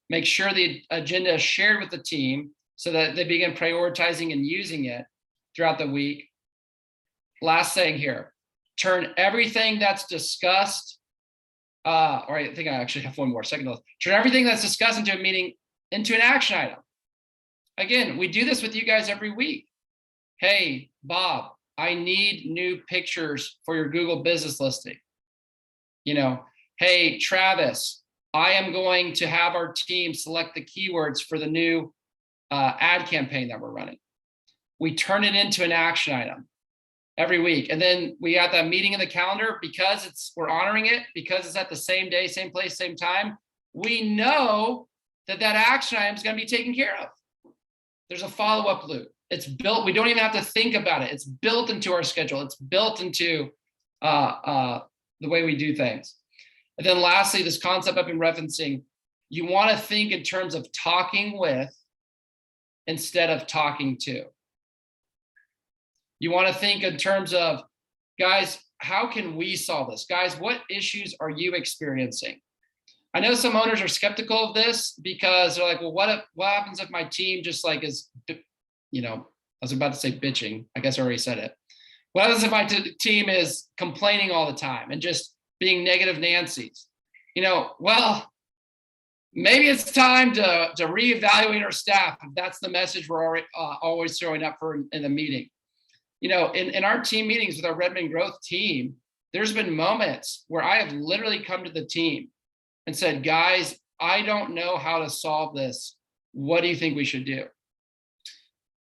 Make sure the agenda is shared with the team so that they begin prioritizing and using it throughout the week. Last thing here, turn everything that's discussed, or I think I actually have one more second. Turn everything that's discussed into a meeting into an action item. Again, we do this with you guys every week. Hey, Bob, I need new pictures for your Google business listing. You know, hey, Travis, I am going to have our team select the keywords for the new ad campaign that we're running. We turn it into an action item every week. And then we got that meeting in the calendar because we're honoring it, because it's at the same day, same place, same time. We know that action item is going to be taken care of. There's a follow-up loop. It's built. We don't even have to think about it. It's built into our schedule. It's built into the way we do things. And then lastly, this concept I've been referencing, you want to think in terms of talking with instead of talking to. You want to think in terms of, guys, how can we solve this? Guys, what issues are you experiencing? I know some owners are skeptical of this because they're like, well, what happens if my team just like is, you know, I was about to say bitching. I guess I already said it. What happens if my team is complaining all the time and just being negative Nancy's? You know, well, maybe it's time to reevaluate our staff if that's the message we're already, always throwing up for in the meeting. You know, in our team meetings with our Redmond Growth team, there's been moments where I have literally come to the team and said, guys, I don't know how to solve this. What do you think we should do?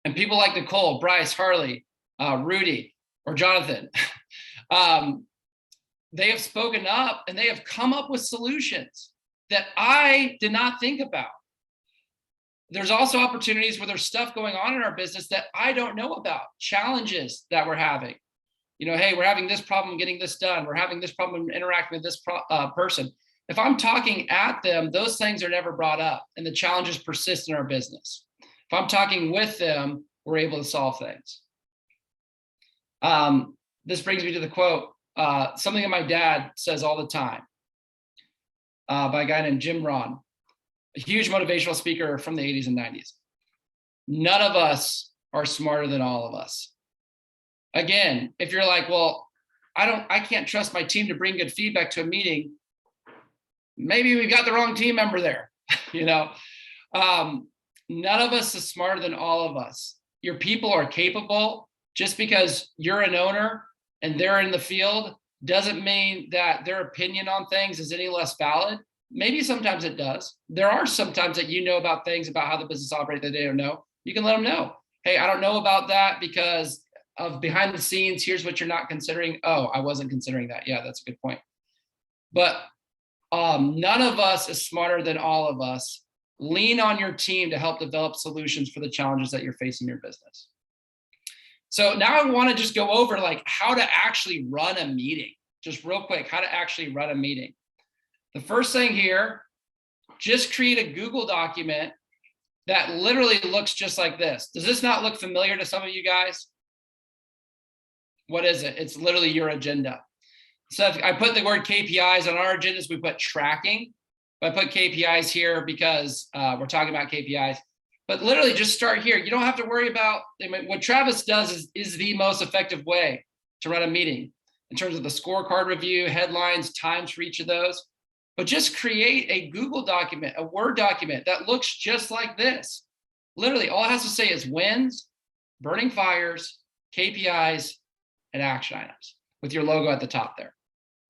And people like Nicole, Bryce, Harley, Rudy, or Jonathan, they have spoken up and they have come up with solutions that I did not think about. There's also opportunities where there's stuff going on in our business that I don't know about, challenges that we're having. You know, hey, we're having this problem getting this done. We're having this problem interacting with this person. If I'm talking at them, those things are never brought up and the challenges persist in our business. If I'm talking with them, we're able to solve things. This brings me to the quote, something that my dad says all the time by a guy named Jim Rohn, a huge motivational speaker from the 80s and 90s. None of us are smarter than all of us. Again, if you're like, well, I can't trust my team to bring good feedback to a meeting, maybe we've got the wrong team member there. You know, none of us is smarter than all of us. Your people are capable. Just because you're an owner and they're in the field doesn't mean that their opinion on things is any less valid. Maybe sometimes it does. There are sometimes that you know about things about how the business operates that they don't know. You can let them know. Hey, I don't know about that because of behind the scenes. Here's what you're not considering. Oh, I wasn't considering that. Yeah, that's a good point. But none of us is smarter than all of us. Lean on your team to help develop solutions for the challenges that you're facing in your business. So now I want to just go over like how to actually run a meeting, just real quick, how to actually run a meeting. The first thing here, just create a Google document that literally looks just like this. Does this not look familiar to some of you guys? What is it? It's literally your agenda. So if I put the word KPIs on our agendas, we put tracking. I put KPIs here because we're talking about KPIs. But literally just start here. You don't have to worry about, what Travis does is the most effective way to run a meeting in terms of the scorecard review, headlines, times for each of those. But just create a Google document, a Word document that looks just like this. Literally, all it has to say is wins, burning fires, KPIs, and action items with your logo at the top there.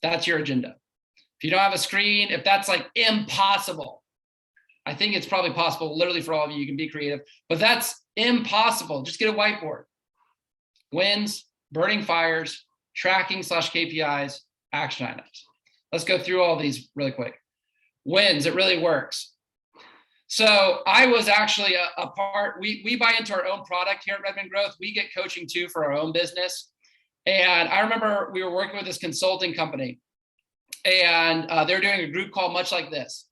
That's your agenda. If you don't have a screen, if that's like impossible, I think it's probably possible literally for all of you, you can be creative, but that's impossible. Just get a whiteboard. Wins, burning fires, tracking / KPIs, action items. Let's go through all these really quick. Wins, it really works. So I was actually a part, we buy into our own product here at Redmond Growth. We get coaching too for our own business. And I remember we were working with this consulting company and they're doing a group call much like this.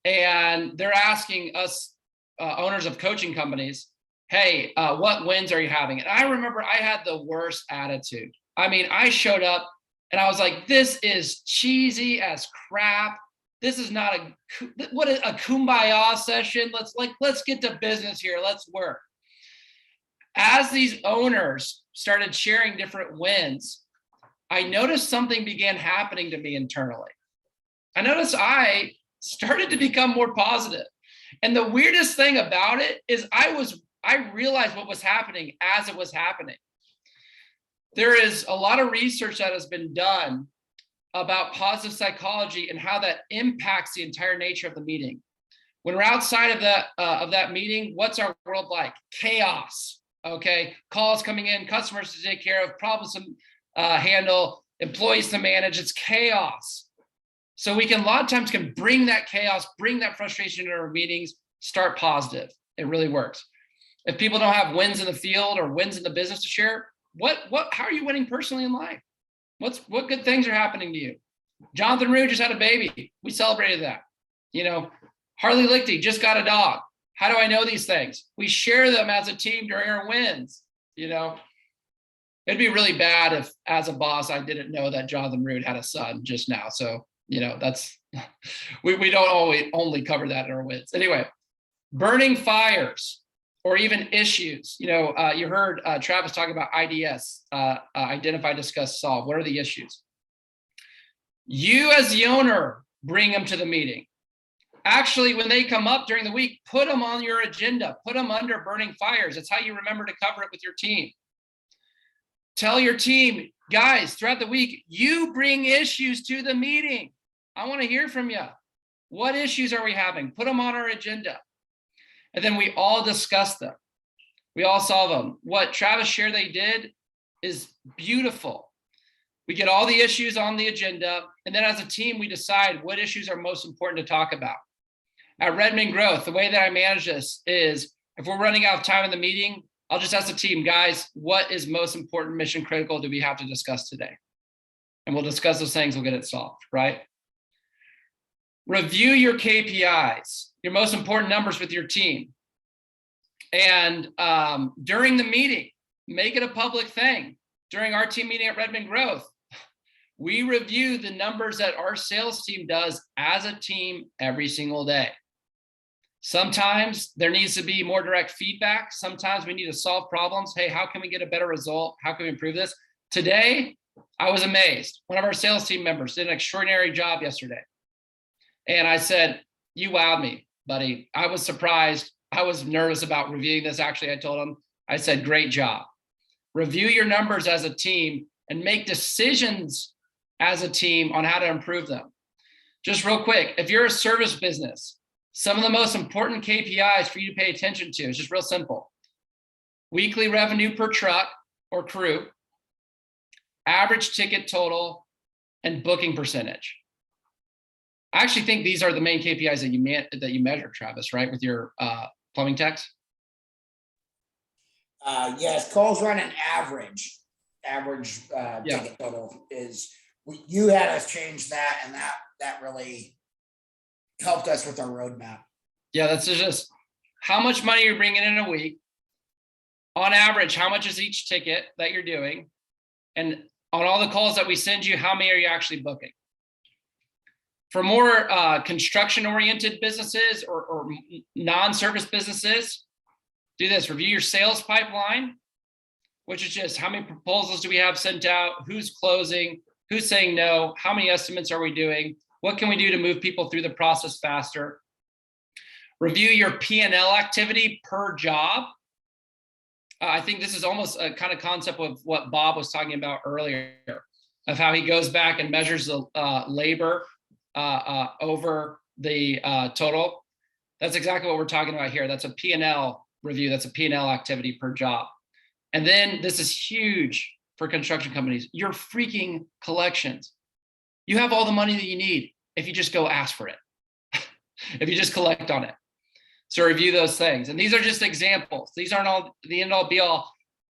And they're asking us owners of coaching companies, hey, what wins are you having? And I remember I had the worst attitude. I mean, I showed up and I was like, this is cheesy as crap. this is not a kumbaya session. Let's get to business here. Let's work. As these owners started sharing different wins, I noticed something began happening to me internally. I noticed I started to become more positive. And the weirdest thing about it is I realized what was happening as it was happening. There is a lot of research that has been done about positive psychology and how that impacts the entire nature of the meeting. When we're outside of that meeting, what's our world like? Chaos. Okay, calls coming in, customers to take care of, problems to handle, employees to manage. It's chaos. So we can a lot of times can bring that chaos, bring that frustration into our meetings, start positive. It really works. If people don't have wins in the field or wins in the business to share, how are you winning personally in life? What good things are happening to you? Jonathan Rue just had a baby. We celebrated that. Harley Lichty just got a dog. How do I know these things? We share them as a team during our wins. It'd be really bad if, as a boss, I didn't know that Jonathan Root had a son just now. So, that's we don't only cover that in our wins. Anyway, burning fires or even issues. You heard Travis talk about IDS, identify, discuss, solve. What are the issues? You as the owner, bring them to the meeting. Actually, when they come up during the week, put them on your agenda, put them under burning fires. That's how you remember to cover it with your team. Tell your team, guys, throughout the week, you bring issues to the meeting. I want to hear from you. What issues are we having? Put them on our agenda. And then we all discuss them. We all solve them. What Travis shared they did is beautiful. We get all the issues on the agenda. And then as a team, we decide what issues are most important to talk about. At Redmond Growth, the way that I manage this is if we're running out of time in the meeting, I'll just ask the team, guys, what is most important, mission critical do we have to discuss today? And we'll discuss those things, we'll get it solved, right? Review your KPIs, your most important numbers with your team. And during the meeting, make it a public thing. During our team meeting at Redmond Growth, we review the numbers that our sales team does as a team every single day. Sometimes there needs to be more direct feedback. Sometimes we need to solve problems. Hey, how can we get a better result? How can we improve this? Today, I was amazed. One of our sales team members did an extraordinary job yesterday. And I said, you wowed me, buddy. I was surprised. I was nervous about reviewing this. Actually, I told him, I said, great job. Review your numbers as a team and make decisions as a team on how to improve them. Just real quick, if you're a service business, some of the most important KPIs for you to pay attention to is just real simple. Weekly revenue per truck or crew, average ticket total, and booking percentage. I actually think these are the main KPIs that you measure, Travis, right, with your plumbing techs?
Yes, Cole's running average ticket total is, you had us change that, and that really helped us with our roadmap.
Yeah, that's just how much money you're bringing in a week. On average, how much is each ticket that you're doing? And on all the calls that we send you, how many are you actually booking? For more construction-oriented businesses or non-service businesses, do this. Review your sales pipeline, which is just how many proposals do we have sent out? Who's closing? Who's saying no? How many estimates are we doing? What can we do to move people through the process faster? Review your P&L activity per job. I think this is almost a kind of concept of what Bob was talking about earlier, of how he goes back and measures the labor over the total. That's exactly what we're talking about here. That's a P&L review. That's a P&L activity per job. And then this is huge for construction companies, your freaking collections. You have all the money that you need if you just go ask for it, if you just collect on it. So review those things. And these are just examples. These aren't all the end all be all,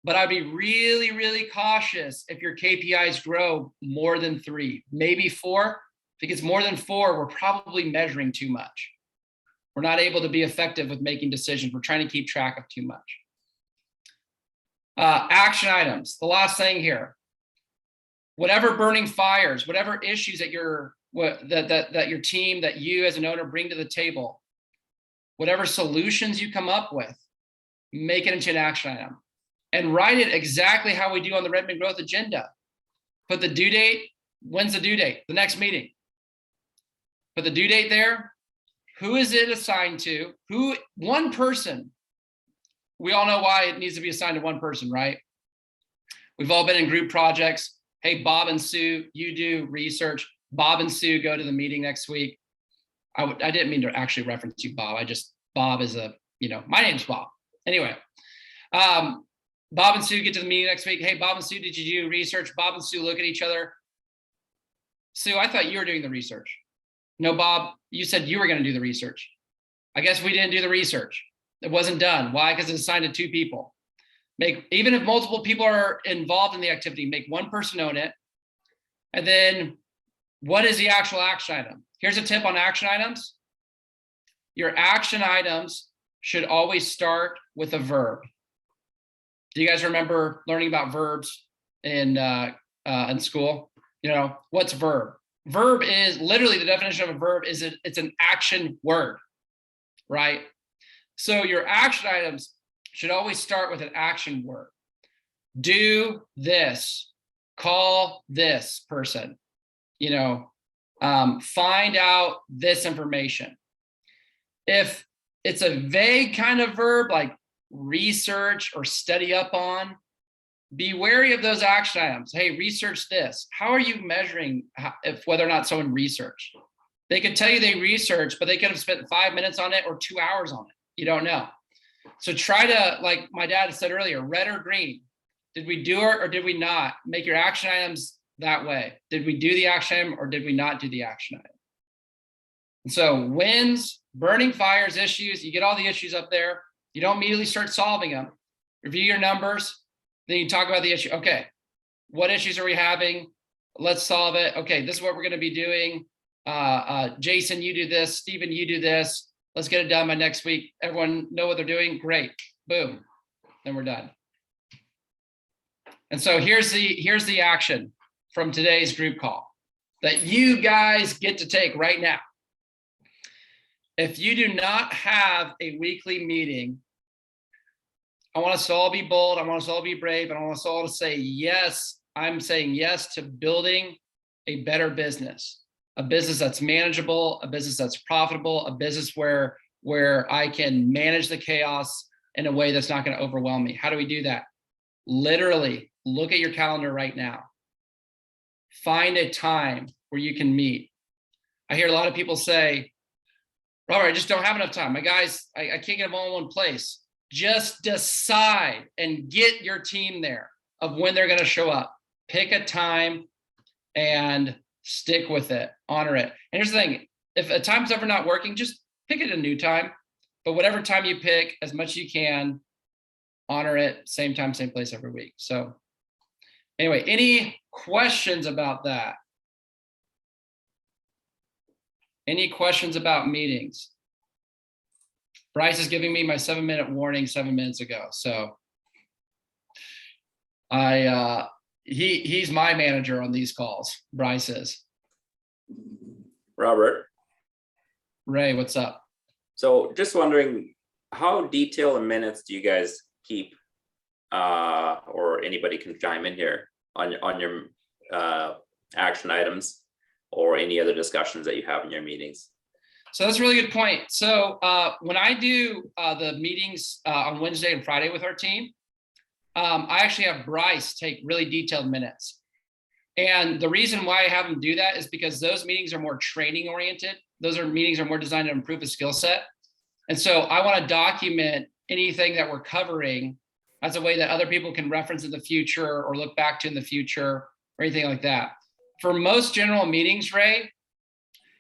but I'd be really, really cautious if your KPIs grow more than 3, maybe 4. If it gets more than 4, we're probably measuring too much. We're not able to be effective with making decisions. We're trying to keep track of too much. Action items, the last thing here. Whatever burning fires, whatever issues that you're that your team, that you as an owner bring to the table, whatever solutions you come up with, make it into an action item and write it exactly how we do on the Redmond growth agenda. Put the due date. When's the due date? The next meeting. Put the due date there. Who is it assigned to? One person. We all know why it needs to be assigned to one person, right? We've all been in group projects. Hey, Bob and Sue, you do research. Bob and Sue go to the meeting next week. I didn't mean to actually reference you, Bob. Bob is my name's Bob. Anyway, Bob and Sue get to the meeting next week. Hey, Bob and Sue, did you do research? Bob and Sue look at each other. Sue, I thought you were doing the research. No, Bob, you said you were going to do the research. I guess we didn't do the research. It wasn't done. Why? Because it's assigned to two people. Even if multiple people are involved in the activity, make one person own it. And then what is the actual action item? Here's a tip on action items. Your action items should always start with a verb. Do you guys remember learning about verbs in school? What's verb? Verb is literally, the definition of a verb is it's an action word, right? So your action items should always start with an action word. Do this, call this person, find out this information. If it's a vague kind of verb like research or study up on, be wary of those action items. Hey, research this. How are you measuring whether or not someone researched? They could tell you they researched, but they could have spent 5 minutes on it or 2 hours on it. You don't know. So try to, like my dad said earlier, red or green. Did we do it or did we not? Make your action items that way. Did we do the action item or did we not do the action item? And so wins, burning fires, issues, you get all the issues up there. You don't immediately start solving them. Review your numbers. Then you talk about the issue. Okay, what issues are we having? Let's solve it. Okay, this is what we're going to be doing. Jason, you do this. Stephen, you do this. Let's get it done by next week. Everyone know what they're doing? Great. Boom. Then we're done. And so here's the action from today's group call that you guys get to take right now. If you do not have a weekly meeting, I want us to all be bold. I want us all to be brave. And I want us all to say, yes, I'm saying yes to building a better business, a business that's manageable, a business that's profitable, a business where I can manage the chaos in a way that's not going to overwhelm me. How do we do that? Literally look at your calendar right now. Find a time where you can meet. I hear a lot of people say, Robert, I just don't have enough time. My guys, I can't get them all in one place. Just decide and get your team there of when they're going to show up. Pick a time and stick with it, honor it. And here's the thing, if a time's ever not working, just pick it a new time. But whatever time you pick, as much as you can, honor it, same time, same place every week. So anyway, any questions about that? Any questions about meetings? Bryce is giving me my 7-minute warning 7 minutes ago. So he's my manager on these calls. Bryce is.
Robert.
Ray, what's up?
So just wondering, how detailed in minutes do you guys keep? Or anybody can chime in here on your action items or any other discussions that you have in your meetings.
So that's a really good point. So when I do the meetings on Wednesday and Friday with our team, I actually have Bryce take really detailed minutes. And the reason why I have him do that is because those meetings are more training oriented. Those meetings are more designed to improve a skill set. And so I want to document anything that we're covering as a way that other people can reference in the future or look back to in the future or anything like that. For most general meetings, Ray,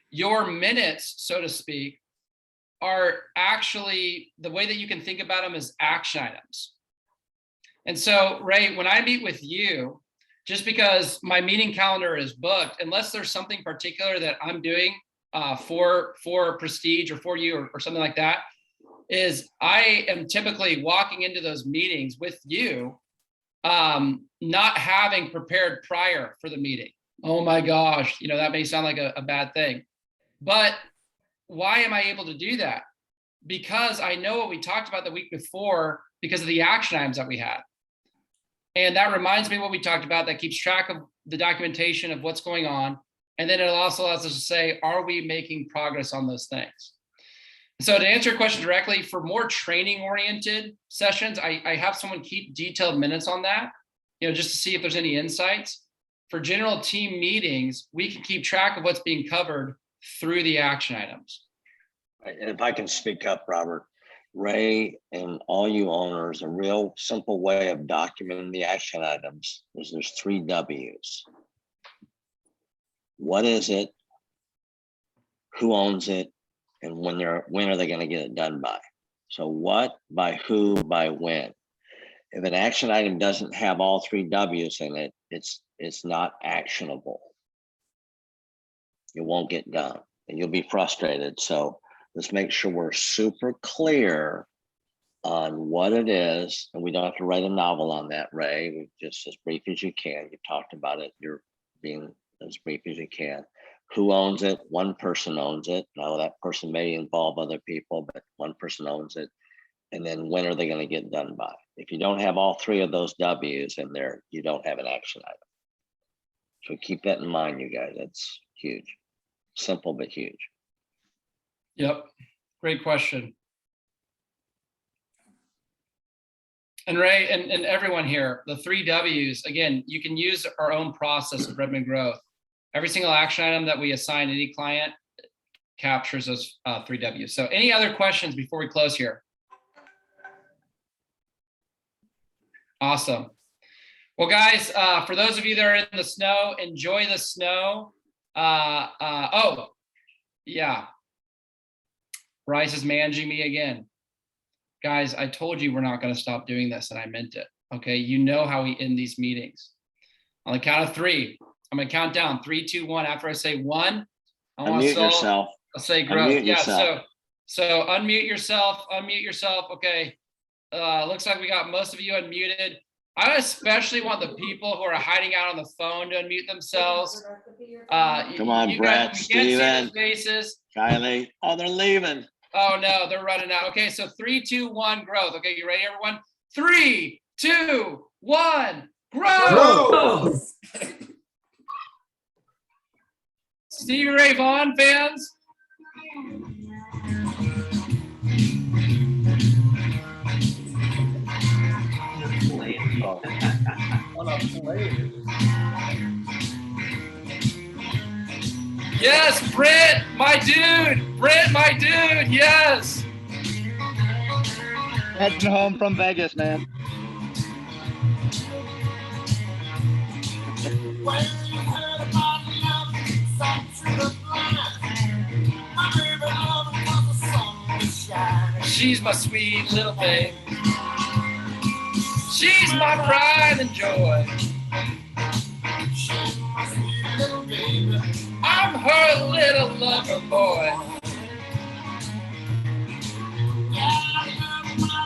your minutes, so to speak, are actually, the way that you can think about them as action items. And so, Ray, when I meet with you, just because my meeting calendar is booked, unless there's something particular that I'm doing for Prestige or for you or something like that, is I am typically walking into those meetings with you, not having prepared prior for the meeting. Oh my gosh, that may sound like a bad thing, but why am I able to do that? Because I know what we talked about the week before because of the action items that we had. And that reminds me of what we talked about, that keeps track of the documentation of what's going on. And then it also allows us to say, are we making progress on those things? So to answer your question directly, for more training oriented sessions, I have someone keep detailed minutes on that, just to see if there's any insights. For general team meetings, we can keep track of what's being covered through the action items.
And if I can speak up, Robert, Ray and all you owners, a real simple way of documenting the action items is there's 3 W's. What is it? Who owns it? And when are they going to get it done by? So what, by who, by when? If an action item doesn't have all 3 W's in it, it's not actionable. It won't get done and you'll be frustrated. So let's make sure we're super clear on what it is. And we don't have to write a novel on that, Ray. Just as brief as you can. You talked about it. You're being as brief as you can. Who owns it? One person owns it. Now that person may involve other people, but one person owns it. And then when are they going to get done by? If you don't have all 3 of those W's in there, you don't have an action item. So keep that in mind, you guys. That's huge. Simple, but huge.
Yep. Great question. And Ray and everyone here, the 3 W's, again, you can use our own process of Redmond Growth. Every single action item that we assign any client captures those 3 W's. So any other questions before we close here? Awesome. Well, guys, for those of you that are in the snow, enjoy the snow. Oh, yeah. Bryce is managing me again. Guys, I told you we're not going to stop doing this, and I meant it. Okay, you know how we end these meetings. On the count of 3, I'm going to count down 3, 2, 1. After I say 1, I want to
yourself.
I'll say growth.
Unmute
Yeah.
yourself.
So unmute yourself. Unmute yourself. Okay. Looks like we got most of you unmuted. I especially want the people who are hiding out on the phone to unmute themselves.
Come on, Brett, Steven,
faces.
Kylie. Oh, they're leaving.
Oh no, they're running out. Okay, so 3, 2, 1, growth. Okay, you ready, everyone? 3, 2, 1, growth. Stevie Ray Vaughan fans. Yes, Brent, my dude. Brent, my dude. Yes.
Heading home from Vegas, man.
She's my sweet little babe. She's my pride and joy. I'm her little lover boy.